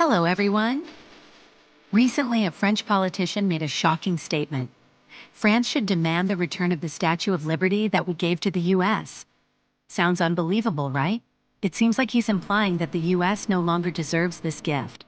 Hello, everyone. Recently, a French politician made a shocking statement. France should demand the return of the Statue of Liberty that we gave to the U.S. Sounds unbelievable, right? It seems like he's implying that the U.S. no longer deserves this gift.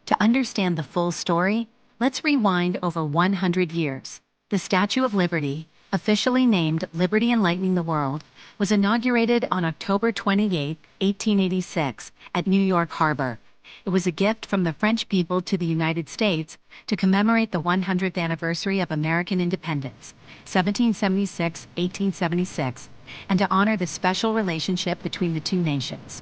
To understand the full story, let's rewind over 100 years. The Statue of Liberty, officially named Liberty Enlightening the World, was inaugurated on October 28, 1886, at New York Harbor. It was a gift from the French people to the United States to commemorate the 100th anniversary of American independence, 1776-1876, and to honor the special relationship between the two nations.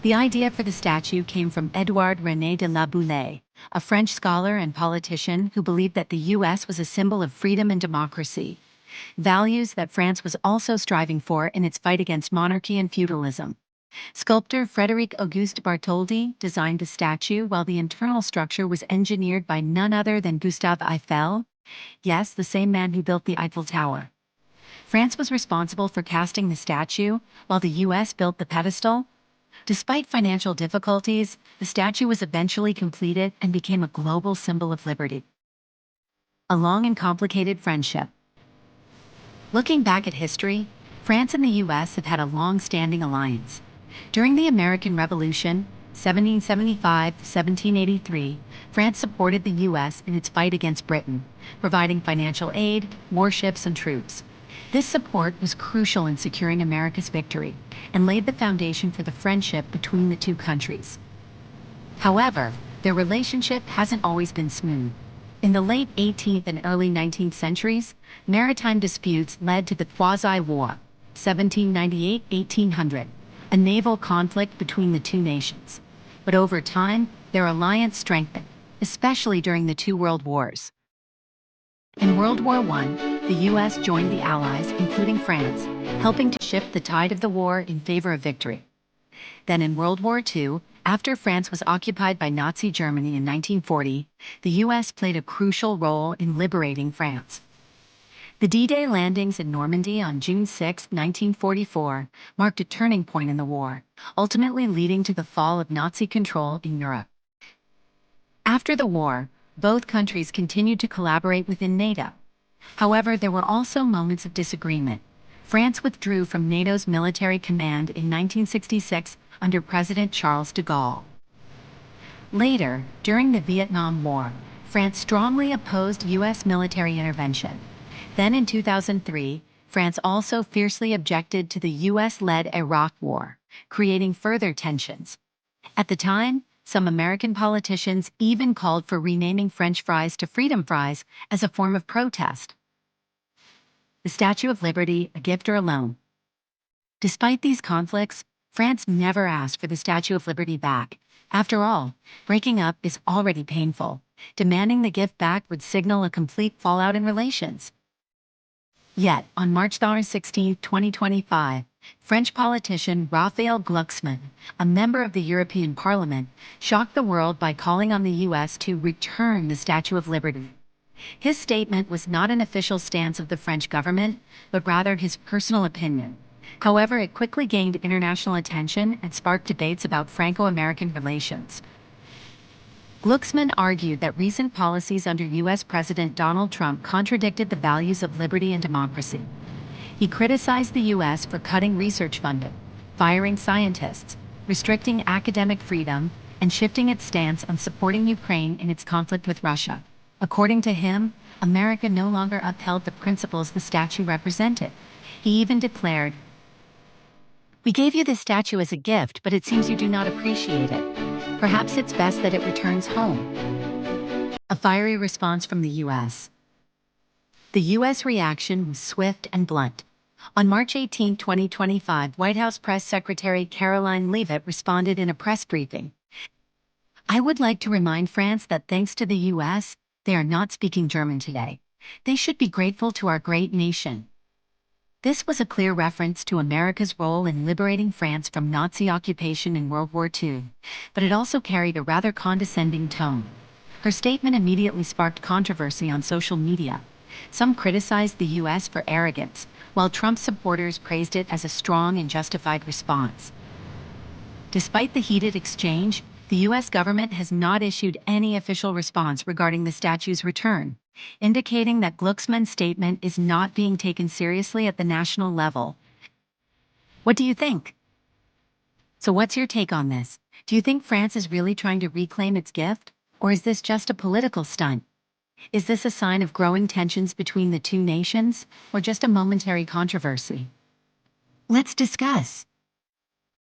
The idea for the statue came from Édouard René de la Boulaye, a French scholar and politician who believed that the U.S. was a symbol of freedom and democracy, values that France was also striving for in its fight against monarchy and feudalism. Sculptor Frédéric Auguste Bartholdi designed the statue while the internal structure was engineered by none other than Gustave Eiffel, yes, the same man who built the Eiffel Tower. France was responsible for casting the statue, while the U.S. built the pedestal. Despite financial difficulties, the statue was eventually completed and became a global symbol of liberty. A long and complicated friendship. Looking back at history, France and the U.S. have had a long-standing alliance. During the American Revolution, 1775-1783, France supported the U.S. in its fight against Britain, providing financial aid, warships, and troops. This support was crucial in securing America's victory and laid the foundation for the friendship between the two countries. However, their relationship hasn't always been smooth. In the late 18th and early 19th centuries, maritime disputes led to the Quasi-War, 1798-1800, a naval conflict between the two nations. But over time, their alliance strengthened, especially during the two world wars. In World War I, the U.S. joined the Allies, including France, helping to shift the tide of the war in favor of victory. Then in World War II, after France was occupied by Nazi Germany in 1940, the U.S. played a crucial role in liberating France. The D-Day landings in Normandy on June 6, 1944, marked a turning point in the war, ultimately leading to the fall of Nazi control in Europe. After the war, both countries continued to collaborate within NATO. However, there were also moments of disagreement. France withdrew from NATO's military command in 1966 under President Charles de Gaulle. Later, during the Vietnam War, France strongly opposed U.S. military intervention. Then in 2003, France also fiercely objected to the U.S.-led Iraq War, creating further tensions. At the time, some American politicians even called for renaming French fries to Freedom Fries as a form of protest. The Statue of Liberty, a gift or a loan? Despite these conflicts, France never asked for the Statue of Liberty back. After all, breaking up is already painful. Demanding the gift back would signal a complete fallout in relations. Yet, on March 16, 2025, French politician Raphael Glucksmann, a member of the European Parliament, shocked the world by calling on the U.S. to return the Statue of Liberty. His statement was not an official stance of the French government, but rather his personal opinion. However, it quickly gained international attention and sparked debates about Franco-American relations. Glucksmann argued that recent policies under U.S. President Donald Trump contradicted the values of liberty and democracy. He criticized the U.S. for cutting research funding, firing scientists, restricting academic freedom, and shifting its stance on supporting Ukraine in its conflict with Russia. According to him, America no longer upheld the principles the statue represented. He even declared, "We gave you this statue as a gift, but it seems you do not appreciate it. Perhaps it's best that it returns home." A fiery response from the U.S. The U.S. reaction was swift and blunt. On March 18, 2025, White House Press Secretary Caroline Leavitt responded in a press briefing. "I would like to remind France that thanks to the U.S., they are not speaking German today. They should be grateful to our great nation." This was a clear reference to America's role in liberating France from Nazi occupation in World War II, but it also carried a rather condescending tone. Her statement immediately sparked controversy on social media. Some criticized the U.S. for arrogance, while Trump supporters praised it as a strong and justified response. Despite the heated exchange, the U.S. government has not issued any official response regarding the statue's return, indicating that Glucksmann's statement is not being taken seriously at the national level. What do you think? So what's your take on this? Do you think France is really trying to reclaim its gift? Or is this just a political stunt? Is this a sign of growing tensions between the two nations, or just a momentary controversy? Let's discuss.